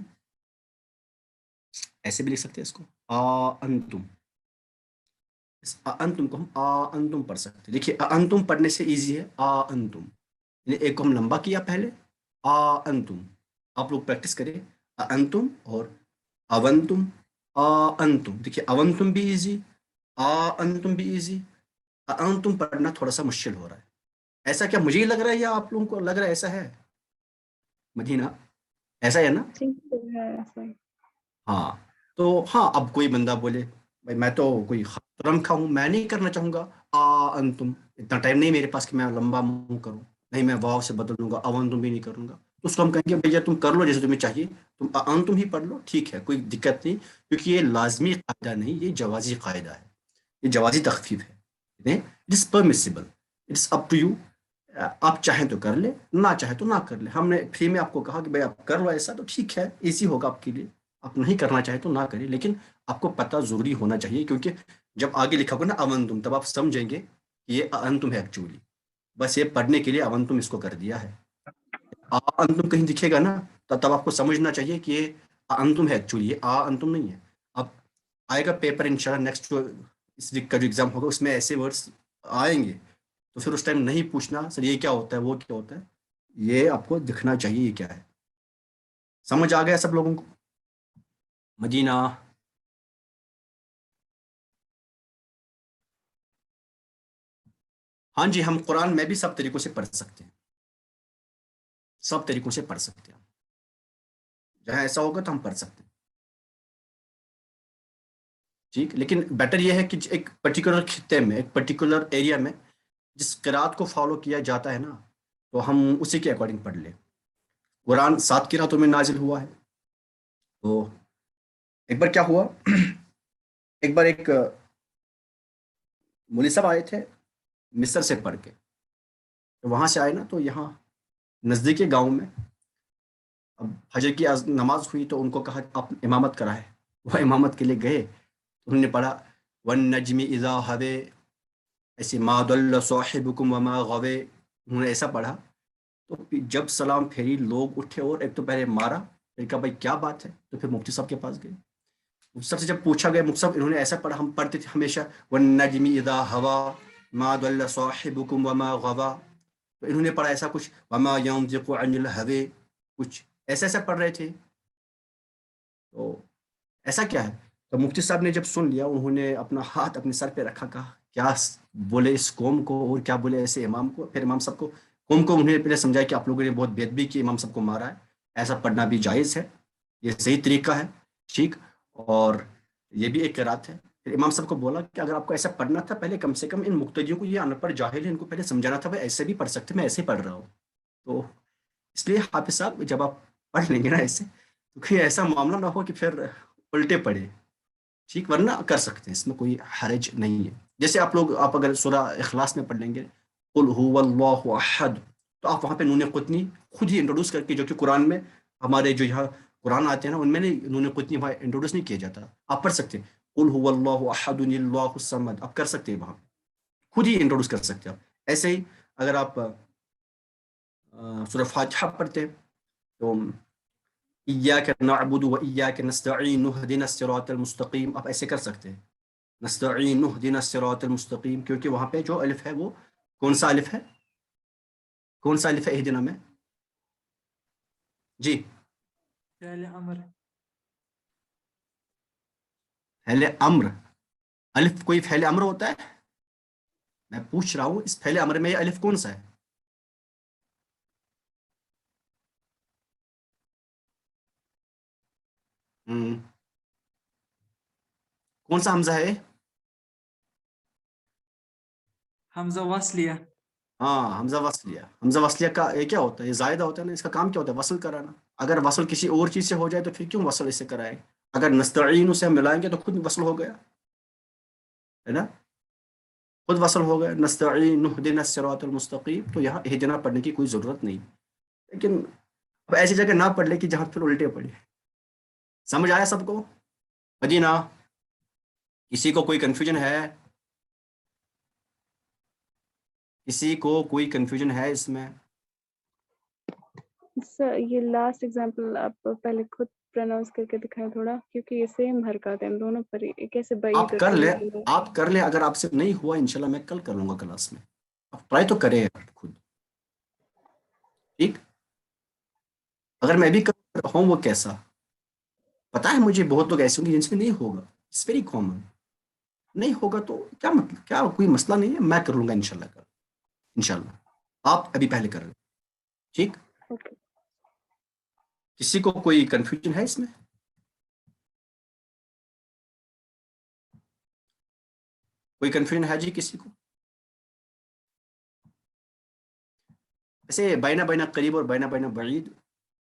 ایسے بھی لکھ سکتے ہیں اس کو, آ انتم. اس انتم کو ہم آ انتم پڑھ سکتے ہیں. دیکھیے انتم پڑھنے سے ایزی ہے, آ انتم, یعنی ایک کو ہم لمبا کیا پہلے, آ انتم. آپ لوگ پریکٹس کریں, انتم اور اونتم, آ انتم. دیکھیے اونتم بھی ایزی, آ انتم بھی ایزی, انتم پڑھنا تھوڑا سا مشکل ہو رہا ہے. ایسا کیا مجھے ہی لگ رہا ہے یا آپ لوگوں کو لگ رہا ہے ایسا ہے مدینہ, ایسا ہے نا؟ ٹھیک ہے ایسا ہی. ہاں تو ہاں, اب کوئی بندہ بولے بھائی میں تو کوئی خطرم کھا ہوں, میں نہیں کرنا چاہوں گا آ انتم, اتنا ٹائم نہیں میرے پاس کہ میں لمبا منہ کروں, نہیں میں واو سے بدل دوں گا, اونتم بھی نہیں کروں گا. تو اس کو ہم کہیں گے بھیا تم کر لو جیسے تمہیں چاہیے, تم انتم ہی پڑھ لو, ٹھیک ہے کوئی دقت نہیں, کیونکہ یہ لازمی قاعدہ نہیں, یہ جوازی قاعدہ ہے, یہ جوازی تخفیف ہے. It is permissible, it's up to you. آپ چاہیں تو کر لیں, نہ چاہیں تو نہ کر لیں. ہم نے فری میں آپ کو کہا کہ بھائی آپ کر لو ایسا, تو ٹھیک ہے, ایزی ہوگا آپ کے لیے. آپ نہیں کرنا چاہیں تو نہ کریں, لیکن آپ کو پتہ ضروری ہونا چاہیے, کیونکہ جب آگے لکھا ہوگا نا اونتم, تب آپ سمجھیں گے کہ یہ انتم ہے ایکچولی. بس یہ پڑھنے کے لیے اونتم اس کو کر دیا ہے. انتم کہیں دکھے گا نا, تب آپ کو سمجھنا چاہیے کہ یہ انتم ہے ایکچولی, یہ انتم نہیں ہے. اب آئے گا پیپر انشاءاللہ نیکسٹ اس ویک کا جو ایگزام ہوگا, اس میں ایسے ورڈس آئیں گے, تو پھر اس ٹائم نہیں پوچھنا سر یہ کیا ہوتا ہے, وہ کیا ہوتا ہے, یہ آپ کو دکھنا چاہیے یہ کیا ہے. سمجھ آ گیا سب لوگوں کو مدینہ؟ ہاں جی, ہم قرآن میں بھی سب طریقوں سے پڑھ سکتے ہیں, سب طریقوں سے پڑھ سکتے ہیں. جہاں ایسا ہوگا تو ہم پڑھ سکتے ہیں, ٹھیک. لیکن بیٹر یہ ہے کہ ایک پرٹیکولر خطے میں, ایک پرٹیکولر ایریا میں جس قرات کو فالو کیا جاتا ہے نا, تو ہم اسی کے اکارڈنگ پڑھ لیں. قرآن 7 قراتوں میں نازل ہوا ہے. تو ایک بار کیا ہوا, ایک بار ایک مولوی صاحب آئے تھے مصر سے پڑھ کے, تو وہاں سے آئے نا, تو یہاں نزدیکی گاؤں میں اب فجر کی نماز ہوئی, تو ان کو کہا آپ امامت کرائے. وہ امامت کے لیے گئے, انہوں نے پڑھا والنجم اذا ہوے, ایسے ما ضل صاحبکم وما غوے, انہوں نے ایسا پڑھا. تو جب سلام پھیری, لوگ اٹھے اور ایک تو پہلے مارا, پھر کہا بھائی کیا بات ہے, تو پھر مفتی صاحب کے پاس گئے. مفتی صاحب سے جب پوچھا گیا, مفتی صاحب انہوں نے ایسا پڑھا, ہم پڑھتے تھے ہمیشہ والنجم اذا ہوا ما ضل صاحبکم وما غوا, تو انہوں نے پڑھا ایسا کچھ وما ينطق عن الهوى, کچھ ایسا پڑھ رہے تھے. تو ایسا کیا ہے؟ تو مفتی صاحب نے جب سن لیا, انہوں نے اپنا ہاتھ اپنے سر پہ رکھا, کہا کیا بولے اس قوم کو اور کیا بولے ایسے امام کو. پھر امام صاحب کو قوم کو انہوں نے پہلے سمجھایا کہ آپ لوگوں نے بہت بے ادبی کی, امام صاحب کو مارا ہے, ایسا پڑھنا بھی جائز ہے, یہ صحیح طریقہ ہے, ٹھیک, اور یہ بھی ایک قرات ہے. پھر امام صاحب کو بولا کہ اگر آپ کو ایسا پڑھنا تھا, پہلے کم سے کم ان مقتدیوں کو, یہ ان پڑھ جاہل ہیں, ان کو پہلے سمجھانا تھا بھائی ایسے بھی پڑھ سکتے, میں ایسے پڑھ رہا ہوں. تو اس لیے حافظ صاحب جب آپ پڑھ لیں گے نا ایسے, تو کہیں ایسا معاملہ نہ ہو کہ پھر الٹے پڑے, ٹھیک, ورنہ کر سکتے ہیں, اس میں کوئی حرج نہیں ہے. جیسے آپ لوگ, آپ اگر سورہ اخلاص میں پڑھ لیں گے قل هو اللہ احد, تو آپ وہاں پہ نون قطنی خود ہی انٹروڈیوس کر کے, جو کہ قرآن میں ہمارے جو یہاں قرآن آتے ہیں نا, ان میں نہیں نون قطنی وہاں انٹروڈیوس نہیں کیا جاتا, آپ پڑھ سکتے ہیں قل هو اللہ احد اللہ الصمد, آپ کر سکتے ہیں, وہاں خود ہی انٹروڈیوس کر سکتے ہیں آپ. ایسے ہی اگر آپ سورہ فاتحہ پڑھتے ہیں, تو ایاک نعبد و ایاک نستعین اہدنا الصراط المستقیم, آپ ایسے کر سکتے ہیں نستعین اہدنا الصراط المستقیم, کیونکہ وہاں پہ جو الف ہے وہ کون سا الف ہے, کون سا الف ہے اہدنا میں, جی فعل امر فعل امر، الف کوئی فعل امر ہوتا ہے؟ میں پوچھ رہا ہوں اس فعل امر میں یہ الف کون سا ہے؟ کون سا حمزہ ہے؟ حمزہ وصلیہ ہاں حمزہ وصلیہ. حمزہ وصلیہ کا یہ کیا ہوتا ہے؟ یہ زائدہ ہوتا ہے نا، اس کا کام کیا ہوتا ہے؟ وصل کرانا. اگر وصل کسی اور چیز سے ہو جائے تو پھر کیوں وصل اسے کرائے؟ اگر نستعین اسے ہم ملائیں گے تو خود وصل ہو گیا ہے نا، خود وصل ہو گیا. نستعین اهدنا الصراط المستقیم، تو یہاں اہدنا پڑھنے کی کوئی ضرورت نہیں. لیکن اب ایسی جگہ نہ پڑھ لے کہ جہاں پھر الٹے پڑھے. سمجھ آیا سب کو؟ مدینہ کسی کو کوئی کنفیوژن ہے؟ کسی کو کوئی کنفیوژن ہے اس میں؟ سر یہ لاسٹ ایگزامپل آپ پہلے خود پروناؤنس کر کے دکھائیں تھوڑا، کیونکہ یہ سیم حرکات ہیں دونوں پر ہی. کیسے بعید آپ اور کر لیں، قریب ہوگا؟ آپ کر لیں. اگر آپ سے نہیں ہوا انشاءاللہ میں کل کر لوں گا کلاس میں. آپ ٹرائی تو کریں خود، ٹھیک؟ اگر میں بھی کرتا ہوں وہ کیسا پتا ہے مجھے، بہت لوگ ایسے ہوں گے جن سے نہیں ہوگا. It's very common. نہیں ہوگا تو کیا مطلب، کیا کوئی مسئلہ نہیں ہے، میں کر لوں گا انشاءاللہ کل. انشاءاللہ آپ ابھی پہلے کر لیں، ٹھیک؟ اوکے. کسی کو کوئی کنفیوژن ہے اس میں؟ کوئی کنفیوژن ہے جی کسی کو؟ ایسے بینہ بینہ قریب اور بینہ بینہ بعید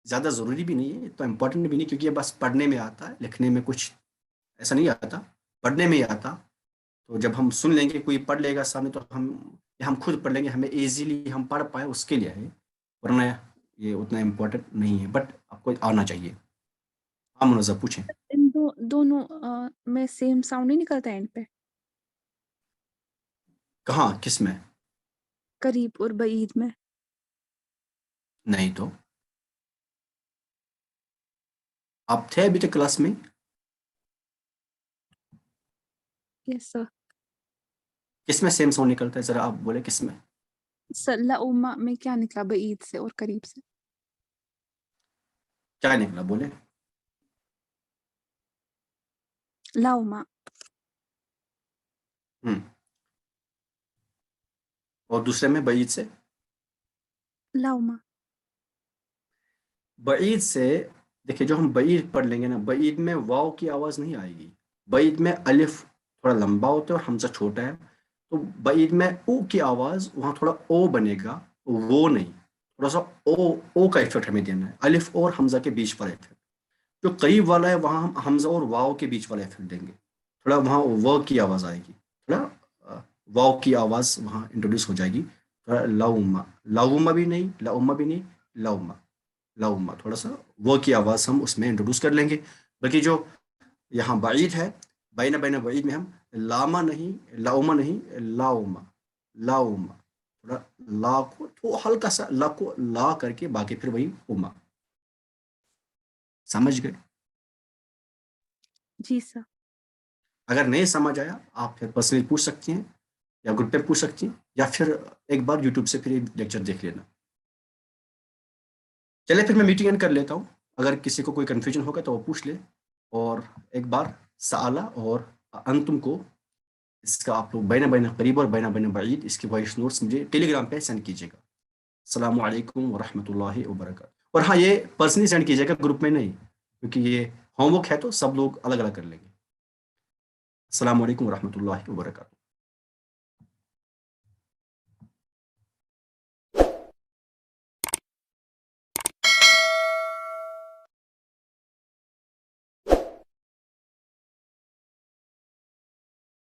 زیادہ ضروری بھی نہیں ہے، تو امپورٹنٹ بھی نہیں، کیونکہ یہ بس پڑھنے میں آتا ہے، لکھنے میں کچھ ایسا نہیں آتا، پڑھنے میں ہی آتا. تو جب ہم سن لیں گے، کوئی پڑھ لے گا سامنے، تو ہم خود پڑھ لیں گے، ہمیں ایزیلی ہم پڑھ پائے اس کے لیے ہے، ورنہ یہ اتنا امپورٹنٹ نہیں ہے. بٹ آپ کو آنا چاہیے. ہاں منظر پوچھیں. ان دونوں میں سیم ساؤنڈ نہیں نکلتا اینڈ پہ؟ کہاں، کس میں؟ قریب اور بعید میں. نہیں تو آپ تھے ابھی تک کلاس میں؟ یس سر. کس میں سیم ساؤنڈ نکلتا ہے؟ ذرا آپ بولے کس میں؟ سر لؤما میں کیا نکلا بعید سے اور قریب سے؟ کیا نکلا بولے؟ لؤما. اور دوسرے میں بعید سے؟ لؤما. بعید سے دیکھیں، جو ہم بعید پڑھ لیں گے نا، بعید میں واو کی آواز نہیں آئے گی. بعید میں الف تھوڑا لمبا ہوتا ہے اور حمزہ چھوٹا ہے، تو بعید میں او کی آواز وہاں تھوڑا او بنے گا، وہ نہیں، تھوڑا سا او کا ایفیکٹ ہمیں دینا ہے، الف اور حمزہ کے بیچ والا ایفیکٹ. جو قریب والا ہے وہاں ہم حمزہ اور واو کے بیچ والا ایفیکٹ دیں گے، تھوڑا وہاں و کی آواز آئے گی، تھوڑا واو کی آواز وہاں انٹروڈیوس ہو جائے گی. تھوڑا لاؤما، لاؤما بھی نہیں، لاؤما بھی نہیں، لاؤما، لاؤما، تھوڑا سا وہ کی آواز ہم اس میں انٹروڈیوس کر لیں گے. بلکہ جو یہاں بعید ہے، بینہ بینہ بعید میں ہم لاما نہیں، لاؤما نہیں، لاؤما، لاؤما، تھوڑا لا کو تو ہلکا سا لا کو لا کر کے، باقی پھر وہی اما. سمجھ گئے؟ جی سر. اگر نہیں سمجھ آیا آپ پھر پرسنلی پوچھ سکتی ہیں، یا گروپ پہ پوچھ سکتی ہیں، یا پھر ایک بار یوٹیوب سے پھر لیکچر دیکھ لینا. چلے پھر میں میٹنگ اینڈ کر لیتا ہوں. اگر کسی کو کوئی کنفیوژن ہوگا تو وہ پوچھ لے. اور ایک بار سآلہ اور انتم کو اس کا آپ لوگ بینہ بینہ قریب اور بینہ بینہ بعید اس کی وائس نوٹس مجھے ٹیلی گرام پہ سینڈ کیجیے گا. السلام علیکم ورحمۃ اللہ وبرکاتہ. اور ہاں یہ پرسنلی سینڈ کیجیے گا، گروپ میں نہیں، کیونکہ یہ ہوم ورک ہے تو سب لوگ الگ الگ کر لیں گے. السلام علیکم ورحمۃ اللہ وبرکاتہ.